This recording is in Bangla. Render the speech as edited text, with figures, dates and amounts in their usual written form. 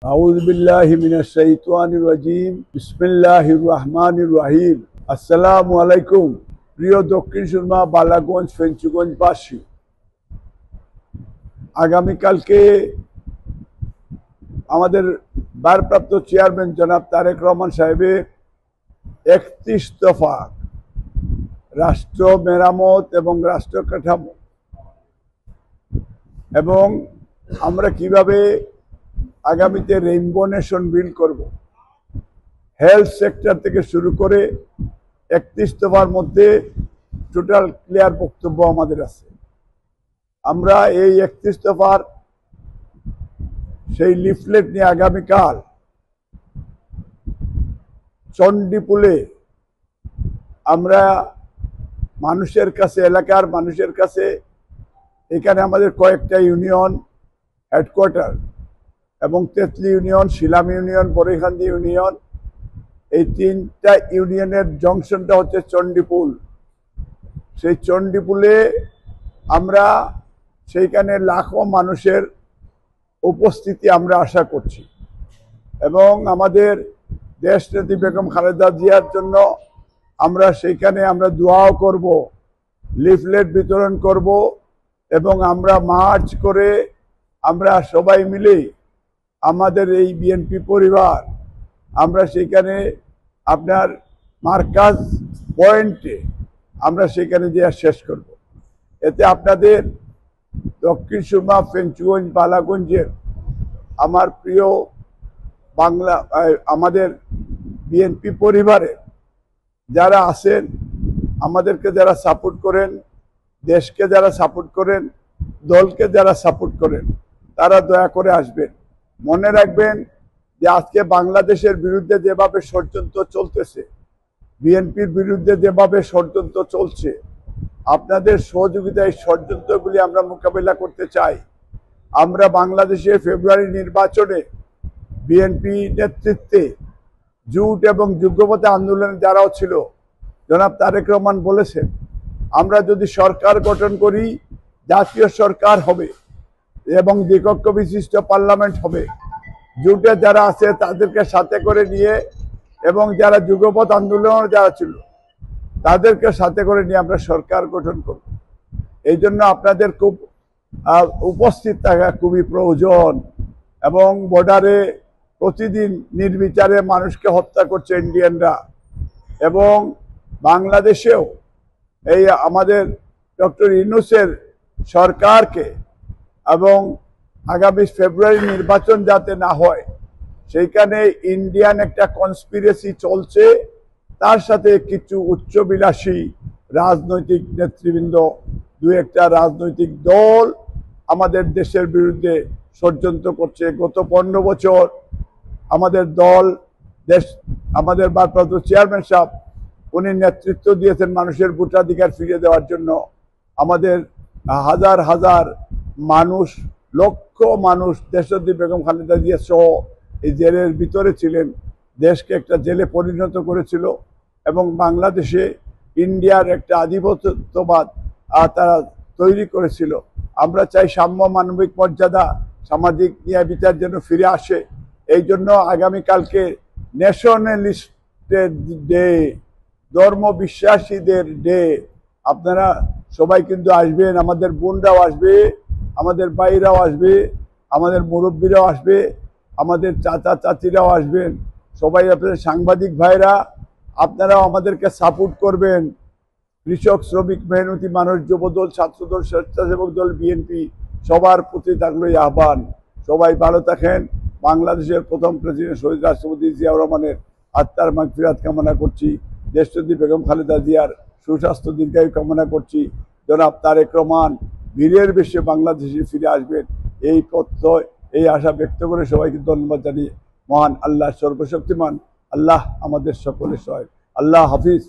আউযু বিল্লাহি মিনাশ শাইতানির রাজিম। বিসমিল্লাহির রহমানির রহিম। আসসালামু আলাইকুম প্রিয় দক্ষিণ সুরমা বালাগঞ্জ ফেঞ্চুগঞ্জবাসী। আগামীকালকে আমাদের ভারপ্রাপ্ত চেয়ারম্যান জনাব তারেক রহমান সাহেবের 31 দফা রাষ্ট্র মেরামত এবং রাষ্ট্র কাঠামো এবং আমরা কিভাবে আগামীতে রেইনবো নেশন বিল্ড করব, হেলথ সেক্টর থেকে শুরু করে 31 দফার মধ্যে টোটাল ক্লিয়ার বক্তব্য আমাদের আছে। আমরা এই 31 দফার সেই লিফলেট নিয়ে আগামীকাল চণ্ডীপুলে আমরা মানুষের কাছে, এলাকার মানুষের কাছে, এখানে আমাদের কয়েকটা ইউনিয়ন হেডকোয়ার্টার এবং তেতলি ইউনিয়ন, শিলাম ইউনিয়ন, বড়ইখান্দি ইউনিয়ন, এই 3টা ইউনিয়নের জংশনটা হচ্ছে চণ্ডীপুল। সেই চণ্ডীপুলে আমরা সেইখানে লাখো মানুষের উপস্থিতি আমরা আশা করছি এবং আমাদের দেশনেত্রী বেগম খালেদা জিয়ার জন্য আমরা সেইখানে আমরা দোয়াও করব, লিফলেট বিতরণ করব এবং আমরা মার্চ করে আমরা সবাই মিলে আমাদের এই বিএনপি পরিবার আমরা সেখানে আপনার মার্কাজ পয়েন্টে আমরা সেখানে যে শেষ করব। এতে আপনাদের দক্ষিণ সুরমা ফেঞ্চুগঞ্জ বালাগঞ্জের আমার প্রিয় বাংলা আমাদের বিএনপি পরিবারের যারা আছেন, আমাদেরকে যারা সাপোর্ট করেন, দেশকে যারা সাপোর্ট করেন, দলকে যারা সাপোর্ট করেন, তারা দয়া করে আসবেন। মনে রাখবেন যে আজকে বাংলাদেশের বিরুদ্ধে যেভাবে ষড়যন্ত্র চলতেছে, বিএনপির বিরুদ্ধে যেভাবে ষড়যন্ত্র চলছে, আপনাদের সহযোগিতায় ষড়যন্ত্রগুলি আমরা মোকাবেলা করতে চাই। আমরা বাংলাদেশে ফেব্রুয়ারি নির্বাচনে বিএনপি নেতৃত্বে জুট এবং যুগপথে আন্দোলনে যারাও ছিল, জনাব তারেক রহমান বলেছেন আমরা যদি সরকার গঠন করি, জাতীয় সরকার হবে এবং দ্বিকক্ষ বিশিষ্ট পার্লামেন্ট হবে। জুটে যারা আছে তাদেরকে সাথে করে নিয়ে এবং যারা যুগপথ আন্দোলনে যারা ছিল তাদেরকে সাথে করে নিয়ে আমরা সরকার গঠন করব। এই জন্য আপনাদের খুব উপস্থিত থাকা খুবই প্রয়োজন এবং বর্ডারে প্রতিদিন নির্বিচারে মানুষকে হত্যা করছে ইন্ডিয়ানরা এবং বাংলাদেশেও এই আমাদের ডক্টর ইউনূসের সরকারকে এবং আগামী ফেব্রুয়ারি নির্বাচন যাতে না হয় সেইখানে ইন্ডিয়ান একটা কনস্পিরেসি চলছে। তার সাথে কিছু উচ্চবিলাসী রাজনৈতিক নেতৃবৃন্দ, দু একটা রাজনৈতিক দল আমাদের দেশের বিরুদ্ধে ষড়যন্ত্র করছে। গত 15 বছর আমাদের দল আমাদের ভারপ্রাপ্ত চেয়ারম্যান সাহেব উনি নেতৃত্ব দিয়েছেন মানুষের ভোটাধিকার ফিরিয়ে দেওয়ার জন্য। আমাদের হাজার হাজার মানুষ, লক্ষ মানুষ দেশনেত্রী বেগম খালেদা জিয়া সহ এই জেলের ভিতরে ছিলেন, দেশকে একটা জেলে পরিণত করেছিল এবং বাংলাদেশে ইন্ডিয়ার একটা আধিপত্যবাদ তারা তৈরি করেছিল। আমরা চাই সাম্য, মানবিক মর্যাদা, সামাজিক ন্যায় বিচার যেন ফিরে আসে। এই জন্য আগামীকালকে ন্যাশনালিস্টের ডে, ধর্ম বিশ্বাসীদের ডে, আপনারা সবাই কিন্তু আসবেন, আমাদের বোনরাও আসবে, আমাদের ভাইরাও আসবে, আমাদের মুরব্বীরাও আসবে, আমাদের চাচা চাচিরাও আসবেন। সবাই আপনাদের সাংবাদিক ভাইরা আপনারাও আমাদেরকে সাপোর্ট করবেন। কৃষক, শ্রমিক, মেহনতি মানুষ, যুবদল, ছাত্রদল, স্বেচ্ছাসেবক দল, বিএনপি সবার প্রতি থাকলো আহ্বান। সবাই ভালো থাকেন। বাংলাদেশের প্রথম প্রেসিডেন্ট শহীদ রাষ্ট্রপতি জিয়াউর রহমানের আত্মার মাগফিরাত কামনা করছি। দেশনেত্রী বেগম খালেদা জিয়ার সুস্বাস্থ্য দীর্ঘায়ু কামনা করছি। জনাব তারেক রহমান বীরের বেশে বাংলাদেশে ফিরে আসবেন এই প্রত্যয়, এই আশা ব্যক্ত করে সবাইকে ধন্যবাদ জানিয়ে মহান আল্লাহ সর্বশক্তিমান আল্লাহ আমাদের সকলের সহায়। আল্লাহ হাফিজ।